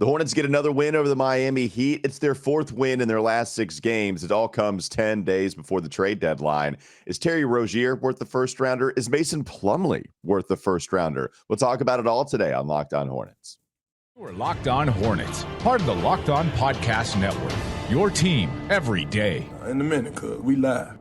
The Hornets get another win over the Miami Heat. It's their fourth win in their last 6 games. It all comes 10 days before the trade deadline. Is Terry Rozier worth the first rounder? Is Mason Plumlee worth the first rounder? We'll talk about it all today on Locked On Hornets. We're Locked On Hornets, part of the Locked On Podcast Network. Your team every day. In a minute, cuz we live.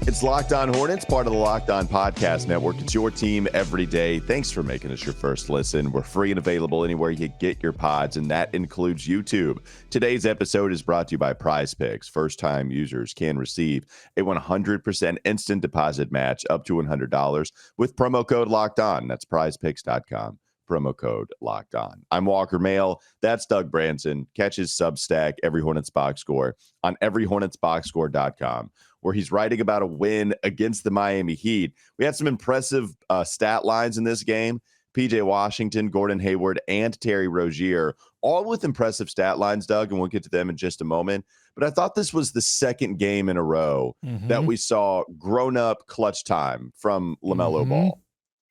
It's Locked On Hornets, part of the Locked On Podcast Network. It's your team every day. Thanks for making us your first listen. We're free and available anywhere you get your pods, and that includes YouTube. Today's episode is brought to you by PrizePicks. First-time users can receive a 100% instant deposit match up to $100 with promo code Locked On. That's PrizePicks.com. Promo code Locked On. I'm Walker Mail. That's Doug Branson. Catch his Substack, Every Hornets Boxscore, on everyhornetsboxscore.com, where he's writing about a win against the Miami Heat. We had some impressive stat lines in this game. PJ Washington, Gordon Hayward, and Terry Rozier, all with impressive stat lines, Doug, and we'll get to them in just a moment. But I thought this was the second game in a row that we saw grown-up clutch time from LaMelo Ball.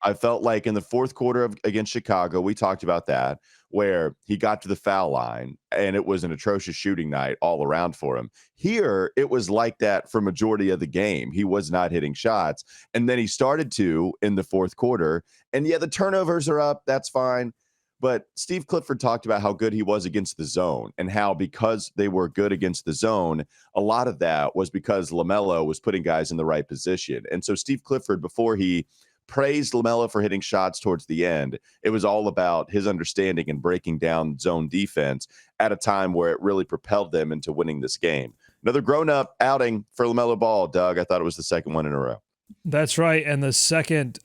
I felt like in the fourth quarter against Chicago, we talked about that, where he got to the foul line and it was an atrocious shooting night all around for him. Here, it was like that for majority of the game. He was not hitting shots. And then he started to in the fourth quarter. And yeah, the turnovers are up. That's fine. But Steve Clifford talked about how good he was against the zone and how because they were good against the zone, a lot of that was because LaMelo was putting guys in the right position. And so Steve Clifford, before he praised LaMelo for hitting shots towards the end, it was all about his understanding and breaking down zone defense at a time where it really propelled them into winning this game. Another grown-up outing for LaMelo Ball, Doug. I thought it was the second one in a row. That's right, and the second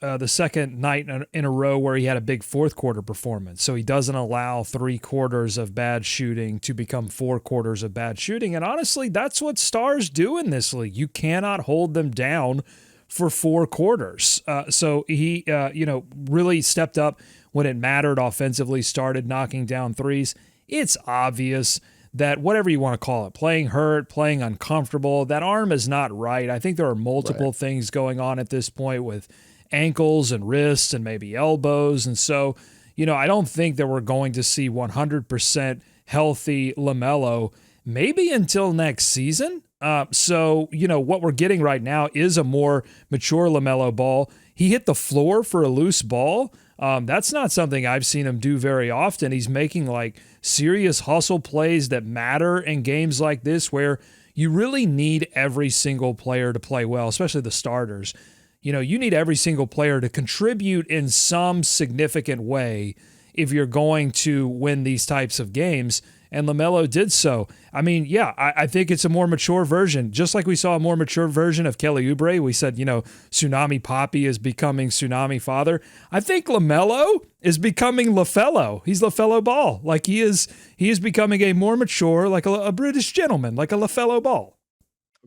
night in a row where he had a big fourth quarter performance. So he doesn't allow 3 quarters of bad shooting to become 4 quarters of bad shooting. And honestly, that's what stars do in this league. You cannot hold them down for 4 quarters. So he, really stepped up when it mattered offensively, started knocking down threes. It's obvious that whatever you want to call it, playing hurt, playing uncomfortable, that arm is not right. I think there are multiple things going on at this point with ankles and wrists and maybe elbows. And so, I don't think that we're going to see 100% healthy LaMelo maybe until next season. So, what we're getting right now is a more mature LaMelo Ball. He hit the floor for a loose ball. That's not something I've seen him do very often. He's making like serious hustle plays that matter in games like this where you really need every single player to play well, especially the starters. You need every single player to contribute in some significant way if you're going to win these types of games. And LaMelo did so. I mean, yeah, I think it's a more mature version. Just like we saw a more mature version of Kelly Oubre. We said, Tsunami Papi is becoming Tsunami Father. I think LaMelo is becoming LaFellow. He's LaFellow Ball. Like he is becoming a more mature, like a British gentleman, like a LaFellow Ball.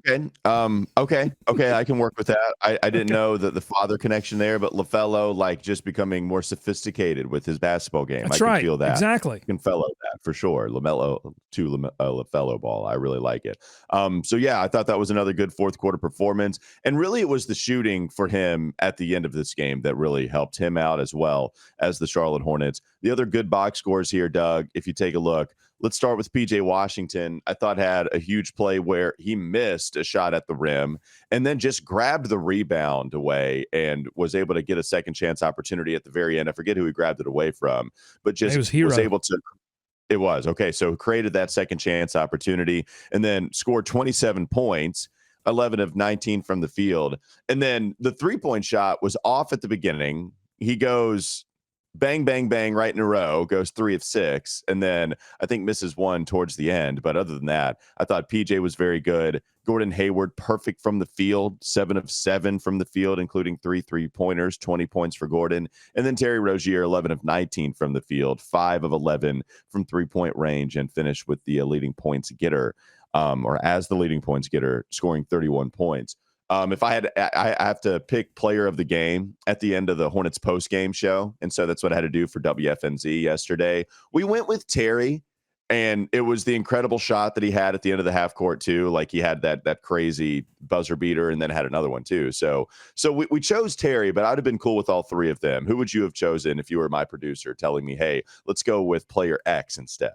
Okay. I can work with that. I didn't know that the father connection there, but LaFellow, like just becoming more sophisticated with his basketball game. That's I right. can feel that. Exactly. I can fellow that for sure. LaMelo to LaFellow Ball. I really like it. So yeah, I thought that was another good fourth quarter performance. And really it was the shooting for him at the end of this game that really helped him out as well as the Charlotte Hornets. The other good box scores here, Doug, if you take a look, let's start with PJ Washington. I thought had a huge play where he missed a shot at the rim and then just grabbed the rebound away and was able to get a second chance opportunity at the very end. I forget who he grabbed it away from, but just was able to. It was. Okay, so created that second chance opportunity and then scored 27 points, 11 of 19 from the field. And then the three-point shot was off at the beginning. He goes bang, bang, bang right in a row, goes 3 of 6, and then I think misses one towards the end. But other than that, I thought PJ was very good. Gordon Hayward, perfect from the field, 7 of 7 from the field, including 3 3-pointers, 20 points for Gordon. And then Terry Rozier, 11 of 19 from the field, 5 of 11 from 3-point range, and finished with the leading points getter, or as the leading points getter, scoring 31 points. If I have to pick player of the game at the end of the Hornets post-game show, and so that's what I had to do for WFNZ yesterday. We went with Terry, And it was the incredible shot that he had at the end of the half court too. Like he had that crazy buzzer beater and then had another one too. So we chose Terry, but I'd have been cool with all three of them. Who would you have chosen if you were my producer telling me, hey, let's go with player X instead?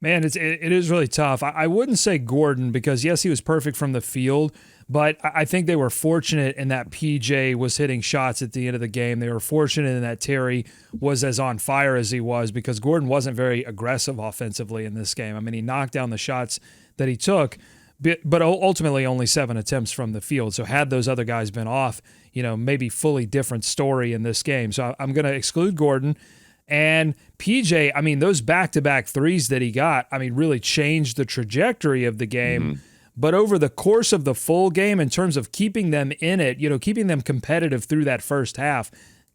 Man, it is really tough. I wouldn't say Gordon because, yes, he was perfect from the field, but I think they were fortunate in that PJ was hitting shots at the end of the game. They were fortunate in that Terry was as on fire as he was because Gordon wasn't very aggressive offensively in this game. I mean, he knocked down the shots that he took, but ultimately only 7 attempts from the field. So had those other guys been off, maybe fully different story in this game. So I'm going to exclude Gordon. And PJ, I mean, those back-to-back threes that he got, I mean, really changed the trajectory of the game. Mm-hmm. But over the course of the full game, in terms of keeping them in it, keeping them competitive through that first half,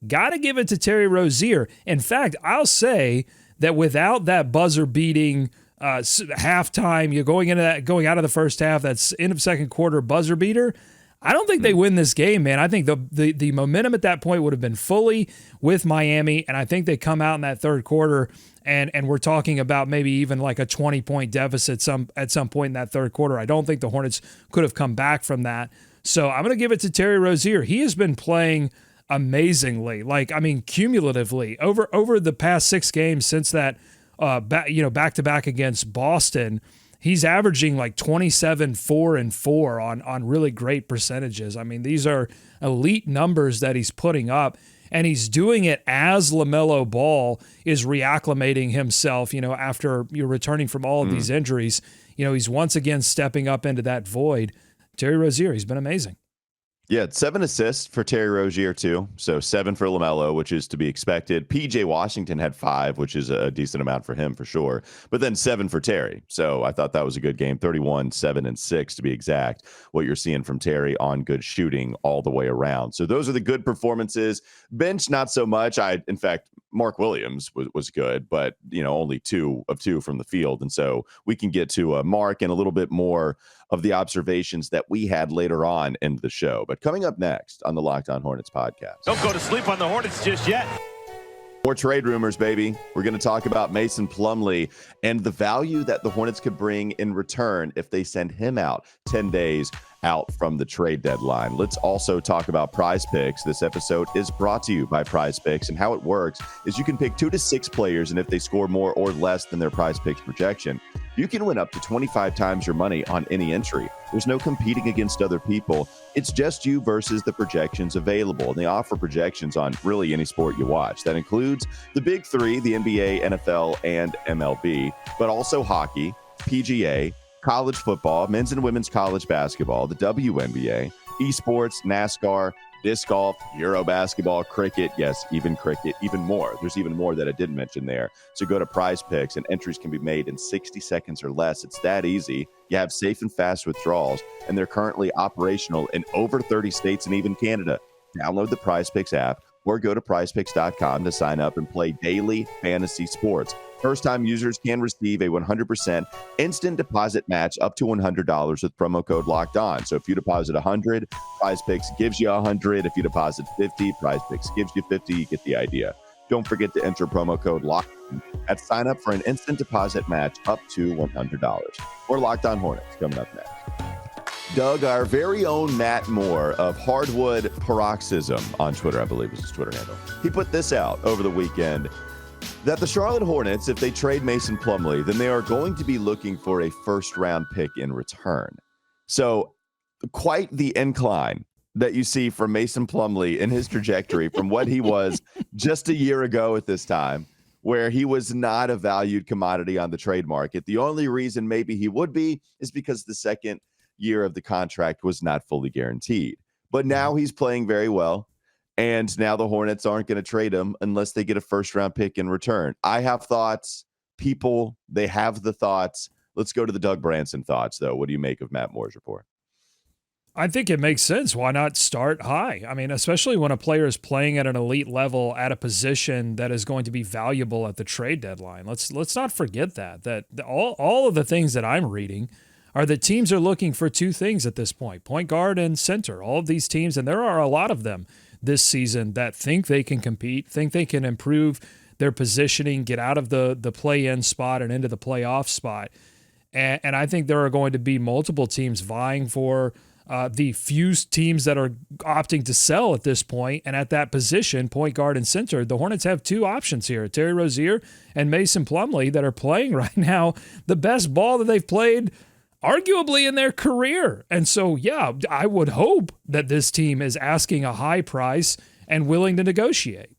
got to give it to Terry Rozier. In fact, I'll say that without that buzzer-beating halftime, you're going out of the first half, that's end of second quarter buzzer beater, I don't think they win this game, man. I think the momentum at that point would have been fully with Miami, and I think they come out in that third quarter, and we're talking about maybe even like a 20-point deficit at some point in that third quarter. I don't think the Hornets could have come back from that. So I'm going to give it to Terry Rozier. He has been playing amazingly, cumulatively over the past 6 games since that back-to-back against Boston. He's averaging like 27, 4, and 4 on really great percentages. I mean, these are elite numbers that he's putting up, and he's doing it as LaMelo Ball is reacclimating himself, after you're returning from all of these injuries. He's once again stepping up into that void. Terry Rozier, he's been amazing. Yeah, 7 assists for Terry Rozier, too. So 7 for LaMelo, which is to be expected. PJ Washington had 5, which is a decent amount for him for sure. But then 7 for Terry. So I thought that was a good game. 31, 7, and 6 to be exact. What you're seeing from Terry on good shooting all the way around. So those are the good performances. Bench, not so much. In fact, Mark Williams was good, but only 2 of 2 from the field. And so we can get to Mark and a little bit more of the observations that we had later on in the show. But coming up next on the Locked On Hornets podcast. Don't go to sleep on the Hornets just yet. More trade rumors, baby. We're going to talk about Mason Plumlee and the value that the Hornets could bring in return if they send him out 10 days out from the trade deadline. Let's also talk about PrizePicks. This episode is brought to you by PrizePicks, and how it works is you can pick 2 to 6 players, and if they score more or less than their PrizePicks projection, you can win up to 25 times your money on any entry. There's no competing against other people. It's just you versus the projections available. And they offer projections on really any sport you watch. That includes the big 3, the NBA, NFL, and MLB, but also hockey, PGA, college football, men's and women's college basketball, the WNBA, esports, NASCAR, disc golf, Euro basketball, cricket, yes, even cricket, even more. There's even more that I didn't mention there. So go to PrizePicks and entries can be made in 60 seconds or less. It's that easy. You have safe and fast withdrawals, and they're currently operational in over 30 states and even Canada. Download the PrizePicks app or go to prizepicks.com to sign up and play daily fantasy sports. First-time users can receive a 100% instant deposit match up to $100 with promo code Locked On. So if you deposit $100, PrizePicks gives you $100. If you deposit $50, PrizePicks gives you $50. You get the idea. Don't forget to enter promo code Locked On at sign up for an instant deposit match up to $100. Or Locked On Hornets coming up next. Doug, our very own Matt Moore of Hardwood Paroxysm on Twitter, I believe is his Twitter handle. He put this out over the weekend that the Charlotte Hornets, if they trade Mason Plumlee, then they are going to be looking for a first-round pick in return. So quite the incline that you see from Mason Plumlee in his trajectory from what he was just a year ago at this time, where he was not a valued commodity on the trade market. The only reason maybe he would be is because the second year of the contract was not fully guaranteed. But now he's playing very well. And now the Hornets aren't going to trade him unless they get a first-round pick in return. I have thoughts. People, they have the thoughts. Let's go to the Doug Branson thoughts, though. What do you make of Matt Moore's report? I think it makes sense. Why not start high? I mean, especially when a player is playing at an elite level at a position that is going to be valuable at the trade deadline. Let's not forget that all of the things that I'm reading are that teams are looking for 2 things at this point: point guard and center. All of these teams, and there are a lot of them this season, that think they can compete, think they can improve their positioning, get out of the play-in spot and into the playoff spot. And I think there are going to be multiple teams vying for the few teams that are opting to sell at this point. And at that position, point guard and center, the Hornets have two options here, Terry Rozier and Mason Plumlee, that are playing right now the best ball that they've played arguably in their career. And so, yeah, I would hope that this team is asking a high price and willing to negotiate.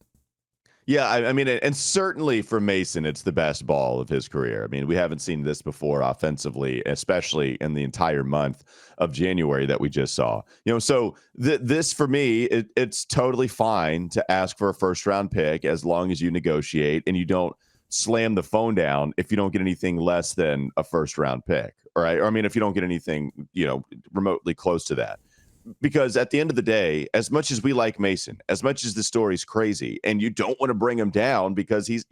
Yeah, I mean, and certainly for Mason, it's the best ball of his career. I mean, we haven't seen this before offensively, especially in the entire month of January that we just saw. So this for me, it's totally fine to ask for a first-round pick as long as you negotiate and you don't slam the phone down if you don't get anything less than a first-round pick, right? Or I mean, if you don't get anything, remotely close to that. Because at the end of the day, as much as we like Mason, as much as the story's crazy, and you don't want to bring him down because he's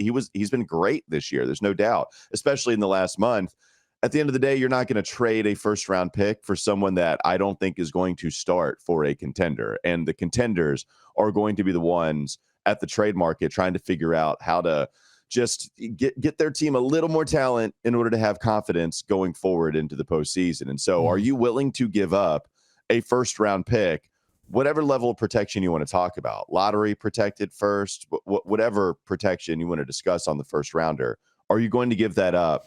been great this year, there's no doubt, especially in the last month. At the end of the day, you're not going to trade a first-round pick for someone that I don't think is going to start for a contender. And the contenders are going to be the ones at the trade market trying to figure out how to just get their team a little more talent in order to have confidence going forward into the postseason. And so are you willing to give up a first-round pick, whatever level of protection you want to talk about, lottery protected first, whatever protection you want to discuss on the first rounder, are you going to give that up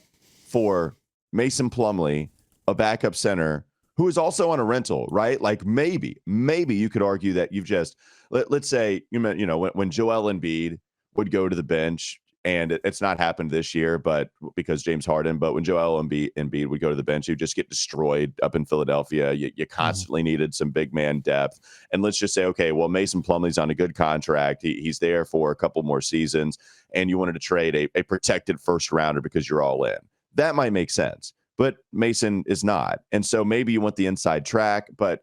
for Mason Plumlee, a backup center who is also on a rental, right? Like maybe you could argue that you've just, let's say, when Joel Embiid would go to the bench, and it's not happened this year, but because James Harden, but when Joel Embiid would go to the bench, he'd just get destroyed up in Philadelphia. You constantly needed some big man depth. And let's just say, okay, well, Mason Plumlee's on a good contract. He's there for a couple more seasons, and you wanted to trade a protected first rounder because you're all in. That might make sense, but Mason is not. And so maybe you want the inside track, but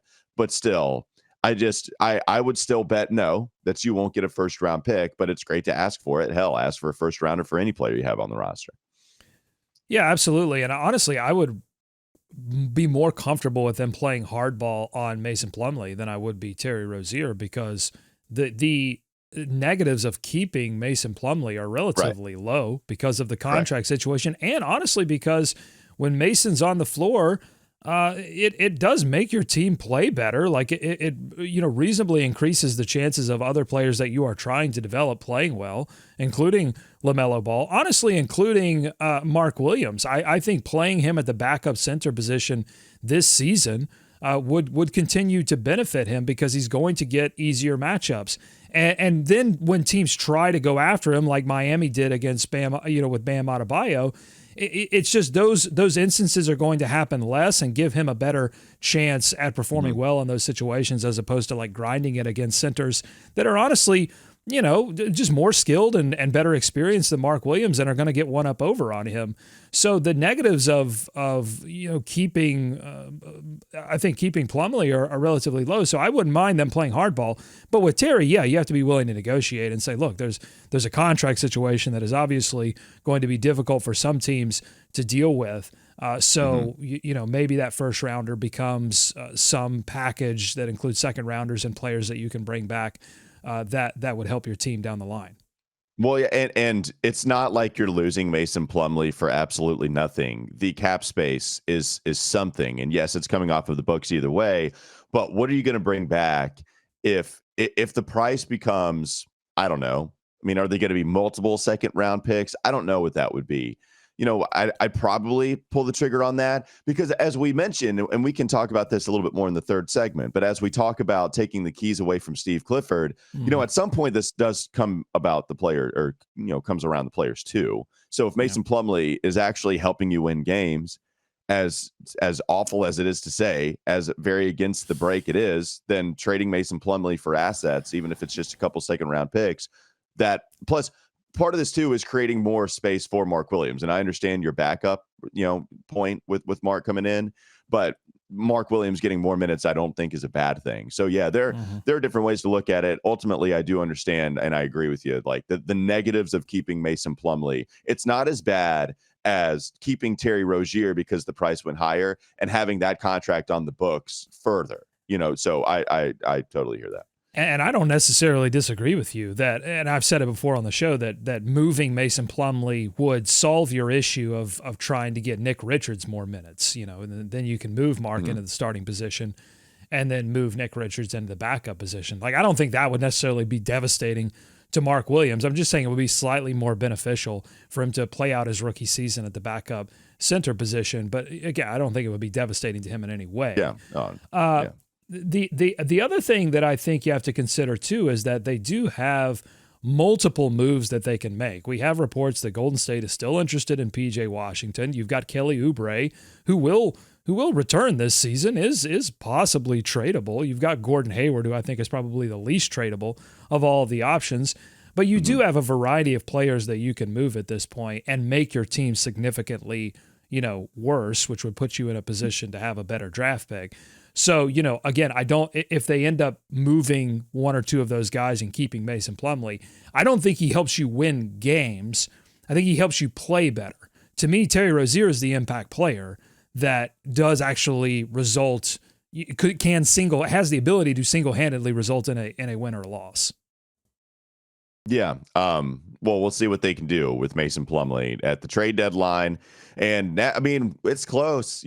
still, I would still bet no, that you won't get a first round pick, but it's great to ask for it. Hell, ask for a first rounder for any player you have on the roster. Yeah, absolutely. And honestly, I would be more comfortable with them playing hardball on Mason Plumlee than I would be Terry Rozier, because the negatives of keeping Mason Plumlee are relatively low because of the contract situation. And honestly, because when Mason's on the floor, it does make your team play better. Like it reasonably increases the chances of other players that you are trying to develop playing well, including LaMelo Ball, honestly, including Mark Williams. I think playing him at the backup center position this season would continue to benefit him because he's going to get easier matchups. And then when teams try to go after him, like Miami did against Bam, with Bam Adebayo, it's just those instances are going to happen less and give him a better chance at performing well in those situations, as opposed to like grinding it against centers that are honestly, just more skilled and better experienced than Mark Williams and are going to get one up over on him. So the negatives of keeping Plumlee are relatively low. So I wouldn't mind them playing hardball. But with Terry, yeah, you have to be willing to negotiate and say, look, there's a contract situation that is obviously going to be difficult for some teams to deal with. Maybe that first rounder becomes some package that includes second rounders and players that you can bring back that would help your team down the line. Well, yeah, and it's not like you're losing Mason Plumlee for absolutely nothing. The cap space is something, and yes, it's coming off of the books either way. But what are you going to bring back if the price becomes, I don't know. I mean, are they going to be multiple second round picks? I don't know what that would be. I'd probably pull the trigger on that because, as we mentioned, and we can talk about this a little bit more in the third segment, but as we talk about taking the keys away from Steve Clifford, at some point this does come about the player, or comes around the players too. So if Mason Plumlee is actually helping you win games, as awful as it is to say, as very against the break it is, then trading Mason Plumlee for assets, even if it's just a couple second round picks, that plus. Part of this too is creating more space for Mark Williams. And I understand your backup, point with Mark coming in, but Mark Williams getting more minutes, I don't think is a bad thing. So yeah, there are different ways to look at it. Ultimately, I do understand, and I agree with you, like the negatives of keeping Mason Plumlee. It's not as bad as keeping Terry Rozier because the price went higher and having that contract on the books further, so I totally hear that. And I don't necessarily disagree with you that, and I've said it before on the show, that moving Mason Plumlee would solve your issue of trying to get Nick Richards more minutes, and then you can move Mark into the starting position and then move Nick Richards into the backup position. Like, I don't think that would necessarily be devastating to Mark Williams. I'm just saying it would be slightly more beneficial for him to play out his rookie season at the backup center position. But again, I don't think it would be devastating to him in any way. Yeah. The other thing that I think you have to consider too is that they do have multiple moves that they can make. We have reports that Golden State is still interested in PJ Washington. You've got Kelly Oubre, who will return this season, is possibly tradable. You've got Gordon Hayward, who I think is probably the least tradable of all of the options. But you do have a variety of players that you can move at this point and make your team significantly, worse, which would put you in a position to have a better draft pick. So, again, if they end up moving one or two of those guys and keeping Mason Plumlee, I don't think he helps you win games. I think he helps you play better. To me, Terry Rozier is the impact player that does actually result, has the ability to single-handedly result in a win or loss. Yeah. Well, we'll see what they can do with Mason Plumlee at the trade deadline. And it's close.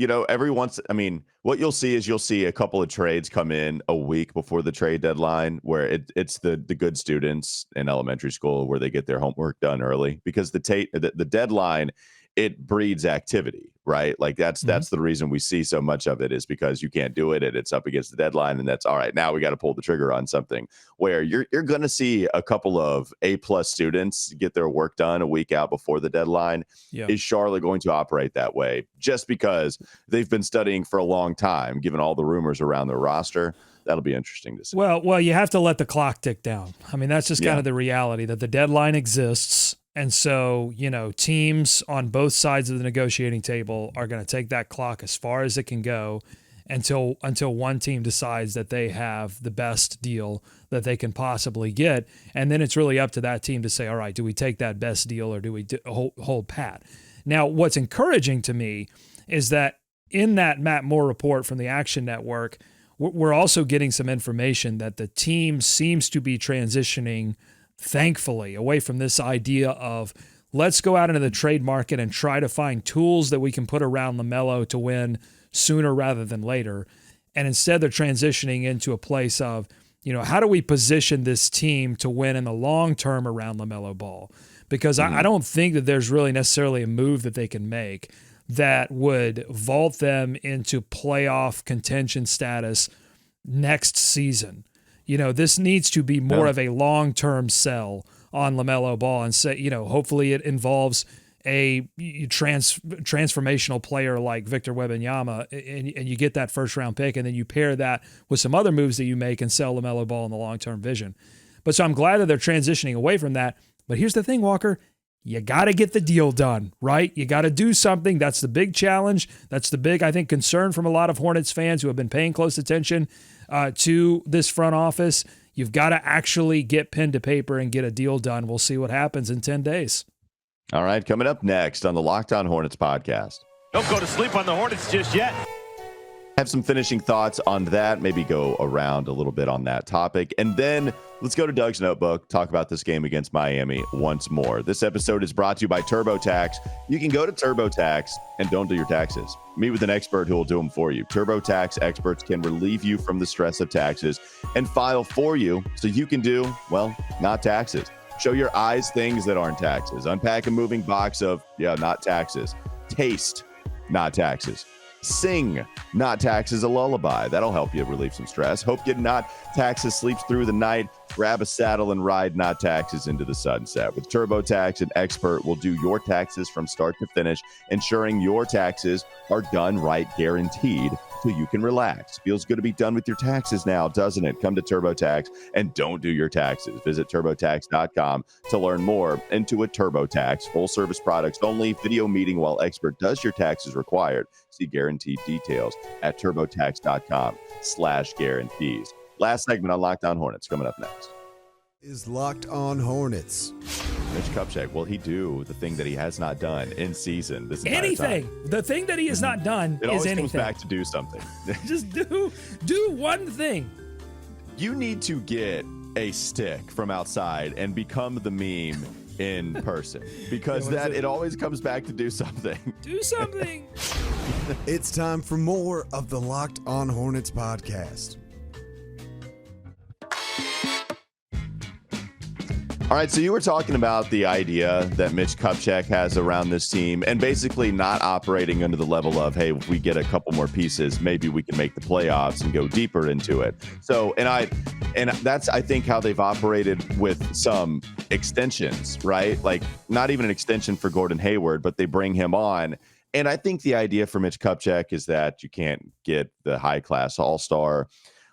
What you'll see a couple of trades come in a week before the trade deadline where it's the good students in elementary school where they get their homework done early, because the deadline, it breeds activity, right? Like that's the reason we see so much of it, is because you can't do it and it's up against the deadline, and that's all right. Now we got to pull the trigger on something. Where you're going to see a couple of A+ students get their work done a week out before the deadline. Yeah. Is Charlotte going to operate that way just because they've been studying for a long time, given all the rumors around their roster? That'll be interesting to see. Well, you have to let the clock tick down. I mean, that's just kind of the reality that the deadline exists. And so, teams on both sides of the negotiating table are going to take that clock as far as it can go until one team decides that they have the best deal that they can possibly get. And then it's really up to that team to say, all right, do we take that best deal or do we hold pat? Now, what's encouraging to me is that in that Matt Moore report from the Action Network, we're also getting some information that the team seems to be transitioning, thankfully, away from this idea of let's go out into the trade market and try to find tools that we can put around LaMelo to win sooner rather than later. And instead they're transitioning into a place of, how do we position this team to win in the long term around LaMelo Ball? Because I don't think that there's really necessarily a move that they can make that would vault them into playoff contention status next season. This needs to be more of a long-term sell on LaMelo Ball, and say, hopefully it involves a transformational player like Victor Wembanyama, and you get that first-round pick, and then you pair that with some other moves that you make and sell LaMelo Ball in the long-term vision. But so I'm glad that they're transitioning away from that. But here's the thing, Walker. You got to get the deal done, right? You got to do something. That's the big challenge. That's the big, I think, concern from a lot of Hornets fans who have been paying close attention to this front office. You've got to actually get pen to paper and get a deal done. We'll see what happens in 10 days. All right, coming up next on the Locked On Hornets podcast. Don't go to sleep on the Hornets just yet. Have some finishing thoughts on that, maybe go around a little bit on that topic. And then let's go to Doug's notebook, talk about this game against Miami once more. This episode is brought to you by TurboTax. You can go to TurboTax and don't do your taxes. Meet with an expert who will do them for you. TurboTax experts can relieve you from the stress of taxes and file for you so you can do, well, not taxes. Show your eyes things that aren't taxes. Unpack a moving box of, not taxes. Taste, not taxes. Sing Not Taxes a lullaby. That'll help you relieve some stress. Hope Get Not Taxes sleeps through the night. Grab a saddle and ride Not Taxes into the sunset. With TurboTax, an expert will do your taxes from start to finish, ensuring your taxes are done right, guaranteed, so you can relax. Feels good to be done with your taxes now, doesn't it? Come to TurboTax and don't do your taxes. Visit TurboTax.com to learn more. Intuit TurboTax, full service products only. Video meeting while expert does your taxes required. See guaranteed details at TurboTax.com/guarantees. Last segment on Locked On Hornets coming up next. Is Locked On Hornets. Mitch Kupchak, will he do the thing that he has not done in season this entire anything time? The thing that he has not done it is always anything. comes back to do something. Just do one thing. You need to get a stick from outside and become the meme in person, because it always comes back to do something. Do something. It's time for more of the Locked On Hornets podcast. All right, so you were talking about the idea that Mitch Kupchak has around this team and basically not operating under the level of, hey, if we get a couple more pieces, maybe we can make the playoffs and go deeper into it. So, and that's, I think, how they've operated with some extensions, right? Like not even an extension for Gordon Hayward, but they bring him on. And I think the idea for Mitch Kupchak is that you can't get the high-class all-star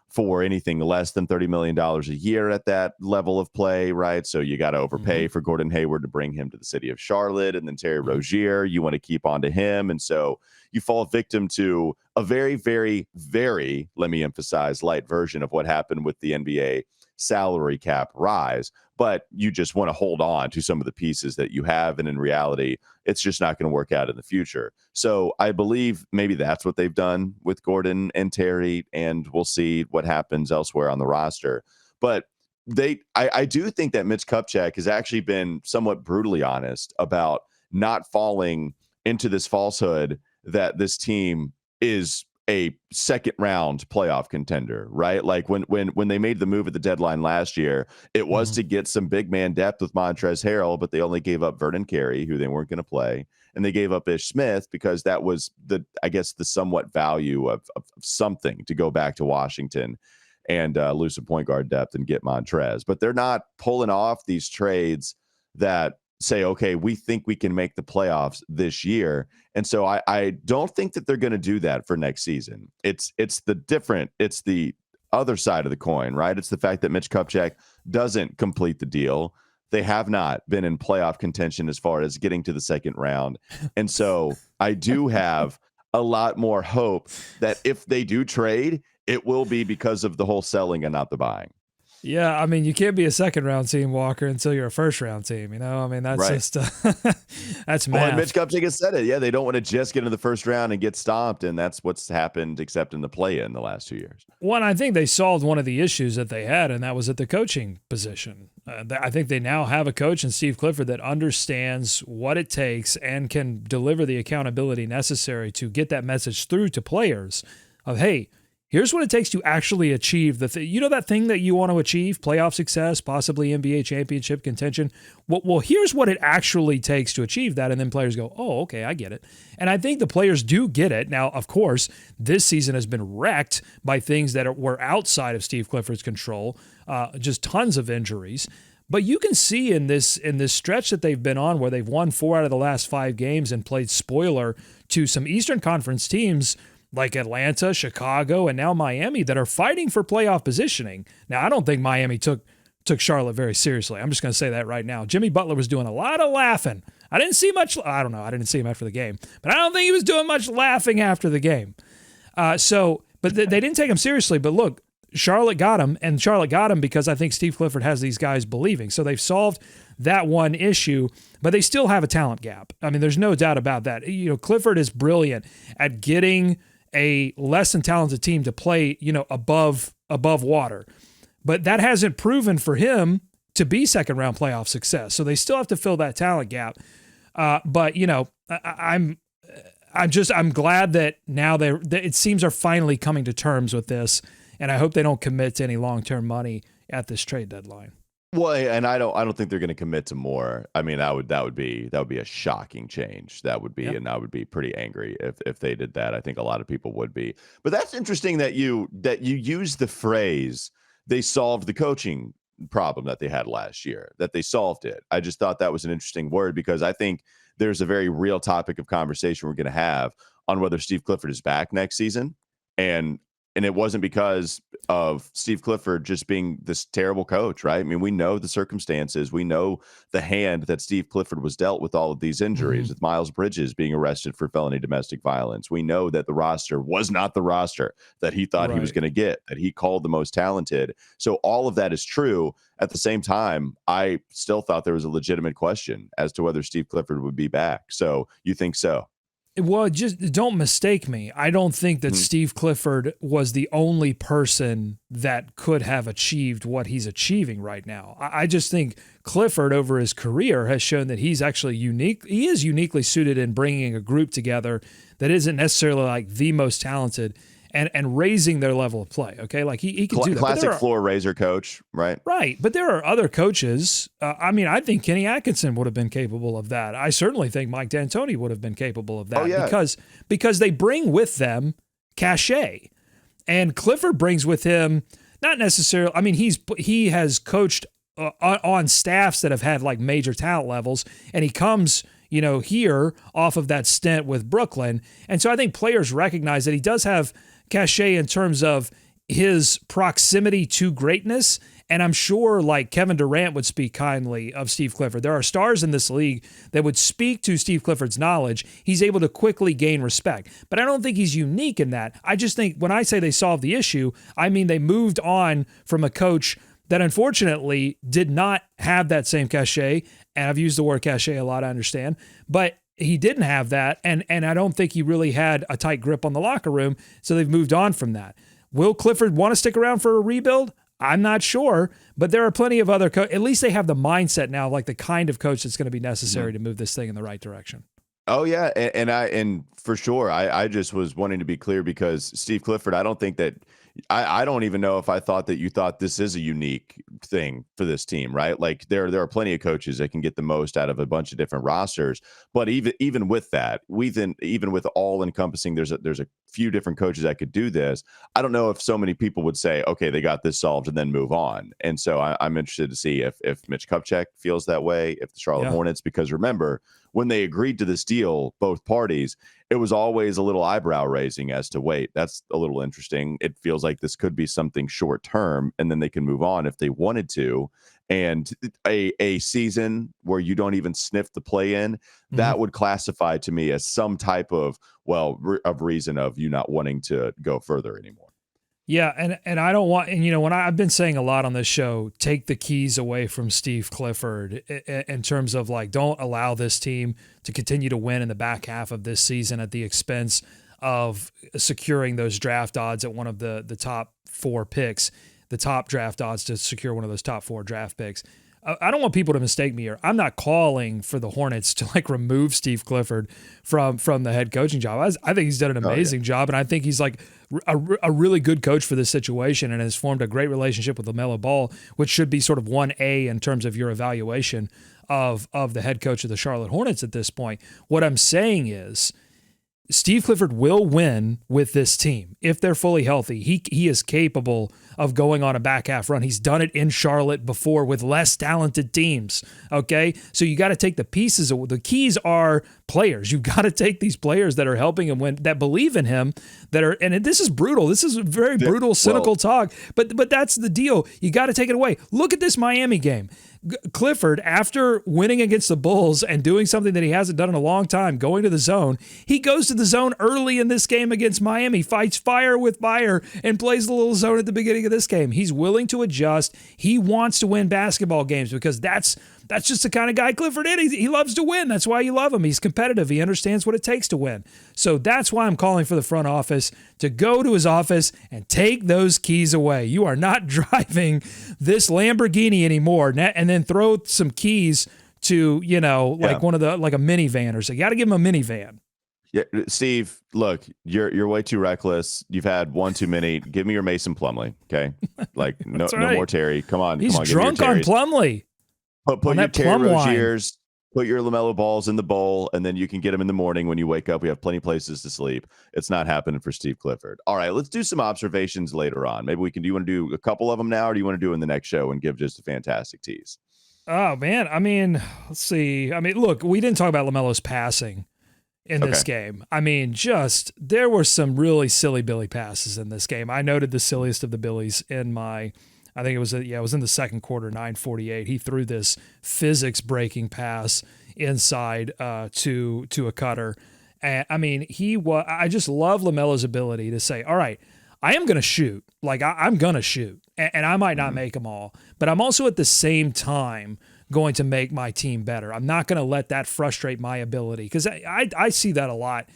for anything less than $30 million a year at that level of play, right? So you got to overpay for Gordon Hayward to bring him to the city of Charlotte, and then Terry Rozier, you want to keep on to him. And so you fall victim to a very, very, very, let me emphasize, light version of what happened with the NBA salary cap rise, but you just want to hold on to some of the pieces that you have. And in reality, it's just not going to work out in the future. So I believe maybe that's what they've done with Gordon and Terry, and we'll see what happens elsewhere on the roster. But I do think that Mitch Kupchak has actually been somewhat brutally honest about not falling into this falsehood that this team is a second round playoff contender, right? Like when they made the move at the deadline last year, it was to get some big man depth with Montrezl Harrell, but they only gave up Vernon Carey, who they weren't going to play. And they gave up Ish Smith because that was the somewhat value of something to go back to Washington and lose some point guard depth and get Montrezl. But they're not pulling off these trades that say, okay, we think we can make the playoffs this year. And so I don't think that they're going to do that for next season. It's the other side of the coin, right? It's the fact that Mitch Kupchak doesn't complete the deal. They have not been in playoff contention as far as getting to the second round. And so I do have a lot more hope that if they do trade, it will be because of the whole selling and not the buying. Yeah, I mean, you can't be a second-round team, Walker, until you're a first-round team, you know? I mean, that's right. Just that's math. Well, and Mitch Kupchak has said it. Yeah, they don't want to just get into the first round and get stomped, and that's what's happened except in the play-in the last 2 years. One, I think they solved one of the issues that they had, and that was at the coaching position. I think they now have a coach in Steve Clifford that understands what it takes and can deliver the accountability necessary to get that message through to players of, hey, here's what it takes to actually achieve that thing that you want to achieve, playoff success, possibly NBA championship contention. Well, here's what it actually takes to achieve that. And then players go, oh, okay, I get it. And I think the players do get it. Now, of course, this season has been wrecked by things that were outside of Steve Clifford's control, just tons of injuries. But you can see in this stretch that they've been on where they've won 4 out of the last 5 games and played spoiler to some Eastern Conference teams like Atlanta, Chicago, and now Miami that are fighting for playoff positioning. Now, I don't think Miami took Charlotte very seriously. I'm just going to say that right now. Jimmy Butler was doing a lot of laughing. I didn't see much. I don't know. I didn't see him after the game, but I don't think he was doing much laughing after the game. But they didn't take him seriously. But look, Charlotte got him, and Charlotte got him because I think Steve Clifford has these guys believing. So they've solved that one issue, but they still have a talent gap. I mean, there's no doubt about that. You know, Clifford is brilliant at getting a less than talented team to play, above water. But that hasn't proven for him to be second round playoff success. So they still have to fill that talent gap. But I'm glad that now it seems are finally coming to terms with this, and I hope they don't commit to any long-term money at this trade deadline. Well, and I don't think they're going to commit to more. I mean, that would be a shocking change. That would be, and I would be pretty angry if they did that. I think a lot of people would be. But that's interesting that you use the phrase they solved the coaching problem that they had last year, that they solved it. I just thought that was an interesting word because I think there's a very real topic of conversation we're going to have on whether Steve Clifford is back next season. And it wasn't because of Steve Clifford just being this terrible coach, right? I mean, we know the circumstances. We know the hand that Steve Clifford was dealt with all of these injuries, with Miles Bridges being arrested for felony domestic violence. We know that the roster was not the roster that he thought he was going to get, that he called the most talented. So all of that is true. At the same time, I still thought there was a legitimate question as to whether Steve Clifford would be back. So you think so? Well, just don't mistake me. I don't think that Steve Clifford was the only person that could have achieved what he's achieving right now. I just think Clifford over his career has shown that he's actually unique. He is uniquely suited in bringing a group together that isn't necessarily like the most talented and raising their level of play. Okay. Like he can do that. Classic floor raiser coach, right? Right. But there are other coaches. I think Kenny Atkinson would have been capable of that. I certainly think Mike D'Antoni would have been capable of that because they bring with them cachet. And Clifford brings with him, not necessarily, he has coached on staffs that have had like major talent levels, and he comes here off of that stint with Brooklyn. And so I think players recognize that he does have cachet in terms of his proximity to greatness. And I'm sure like Kevin Durant would speak kindly of Steve Clifford. There are stars in this league that would speak to Steve Clifford's knowledge. He's able to quickly gain respect. But I don't think he's unique in that. I just think when I say they solved the issue, I mean they moved on from a coach that unfortunately did not have that same cachet. And I've used the word cachet a lot, I understand. But he didn't have that, and I don't think he really had a tight grip on the locker room, so they've moved on from that. Will Clifford want to stick around for a rebuild? I'm not sure, but there are plenty of other at least they have the mindset now, like the kind of coach that's going to be necessary to move this thing in the right direction. Oh yeah, and for sure, I just was wanting to be clear because Steve Clifford, I don't think that I don't even know if I thought that you thought this is a unique thing for this team, right? Like there are plenty of coaches that can get the most out of a bunch of different rosters, but even with that, even with all encompassing, there's a few different coaches that could do this. I don't know if so many people would say, okay, they got this solved and then move on. And so I'm interested to see if Mitch Kupchak feels that way, if the Charlotte Hornets, because remember, when they agreed to this deal, both parties, it was always a little eyebrow raising as to, wait, that's a little interesting. It feels like this could be something short term, and then they can move on if they wanted to. And a season where you don't even sniff the play in, that would classify to me as some type of, of reason of you not wanting to go further anymore. Yeah, and I don't want, and when I've been saying a lot on this show, take the keys away from Steve Clifford in terms of like, don't allow this team to continue to win in the back half of this season at the expense of securing those draft odds at one of the top 4 picks, the top draft odds to secure one of those top 4 draft picks. I don't want people to mistake me here. I'm not calling for the Hornets to like remove Steve Clifford from the head coaching job. I think he's done an amazing job, and I think he's like a really good coach for this situation and has formed a great relationship with LaMelo Ball, which should be sort of 1A in terms of your evaluation of the head coach of the Charlotte Hornets at this point. What I'm saying is Steve Clifford will win with this team if they're fully healthy. He is capable of going on a back half run. He's done it in Charlotte before with less talented teams. Okay, so you got to take the pieces. The keys are players. You've got to take these players that are helping him win, that believe in him, that are. And this is brutal. This is very brutal, cynical talk. But that's the deal. You got to take it away. Look at this Miami game. Clifford, after winning against the Bulls and doing something that he hasn't done in a long time, going to the zone, he goes to the zone early in this game against Miami, fights fire with fire, and plays the little zone at the beginning of this game. He's willing to adjust. He wants to win basketball games because that's just the kind of guy Clifford is. He loves to win. That's why you love him. He's competitive. He understands what it takes to win. So that's why I'm calling for the front office to go to his office and take those keys away. You are not driving this Lamborghini anymore, and then throw some keys to, one of the, like a minivan or so. You got to give him a minivan. Yeah, Steve, look, you're way too reckless. You've had one too many. Give me your Mason Plumlee, okay? Like no more Terry. Come on, he's drunk on Plumlee. Put your Terry Roziers, put your LaMelo Balls in the bowl, and then you can get them in the morning when you wake up. We have plenty of places to sleep. It's not happening for Steve Clifford. All right, let's do some observations later on. Maybe we can. Do you want to do a couple of them now, or do you want to do in the next show and give just a fantastic tease? Oh man, let's see. Look, we didn't talk about LaMelo's passing in this game. There were some really silly Billy passes in this game. I noted the silliest of the Billies in my, I think it was in the second quarter, 9:48. He threw this physics-breaking pass inside to a cutter. And I just love LaMelo's ability to say, all right, I am going to shoot. Like I'm going to shoot, and I might not make them all, but I'm also at the same time going to make my team better. I'm not going to let that frustrate my ability, because I see that a lot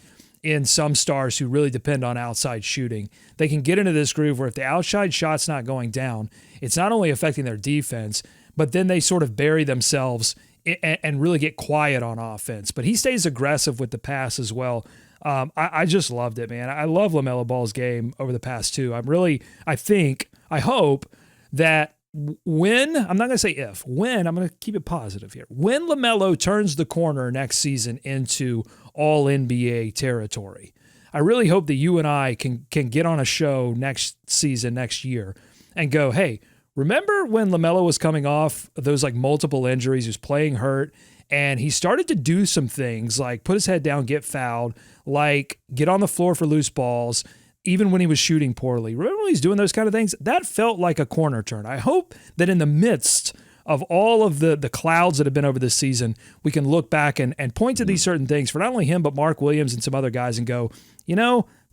in some stars who really depend on outside shooting. They can get into this groove where if the outside shot's not going down, it's not only affecting their defense, but then they sort of bury themselves and really get quiet on offense. But he stays aggressive with the pass as well. I just loved it, man. I love LaMelo Ball's game over the past two. I hope that when, I'm not going to say if, when, I'm going to keep it positive here. When LaMelo turns the corner next season into all NBA territory, I really hope that you and I can get on a show next season, next year, and go, hey, remember when LaMelo was coming off those like multiple injuries, he was playing hurt, and he started to do some things like put his head down, get fouled, like get on the floor for loose balls, even when he was shooting poorly. Remember when he's doing those kind of things? That felt like a corner turn. I hope that in the midst of all of the clouds that have been over this season, we can look back and point to these certain things for not only him, but Mark Williams and some other guys and go,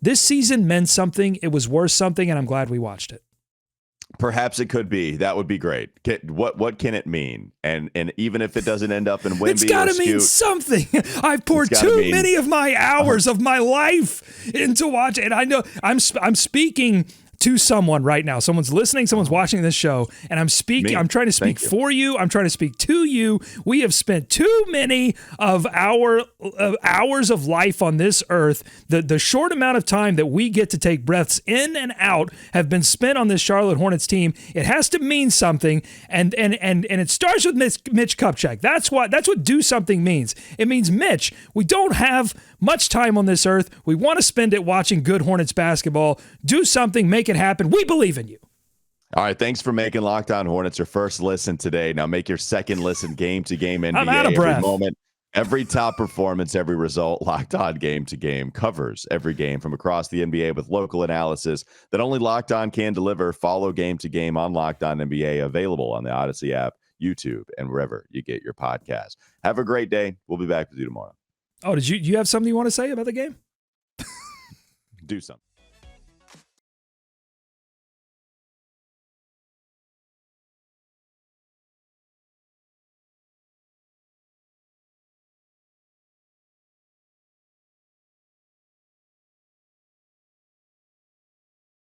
this season meant something. It was worth something, and I'm glad we watched it. Perhaps it could be. That would be great. What can it mean? And even if it doesn't end up in Wemby, it's got to mean something. I've poured too many of my hours of my life into watching, and I know I'm speaking to someone right now. Someone's listening, someone's watching this show, and I'm speaking. I'm trying to speak for you. I'm trying to speak to you. We have spent too many of our hours of life on this earth. The short amount of time that we get to take breaths in and out have been spent on this Charlotte Hornets team. It has to mean something, and it starts with Mitch Kupchak. That's what do something means. It means, Mitch, we don't have much time on this earth. We want to spend it watching good Hornets basketball. Do something, make it happen. We believe in you. All right, thanks for making Locked On Hornets your first listen today. Now make your second listen game to game NBA. I'm out of breath. Every moment, every top performance, every result. Locked On Game to Game covers every game from across the NBA with local analysis that only Locked On can deliver. Follow Game to Game on Locked On NBA, available on the Odyssey app, YouTube, and wherever you get your podcast. Have a great day. We'll be back with you tomorrow. Oh, do you have something you want to say about the game? Do something.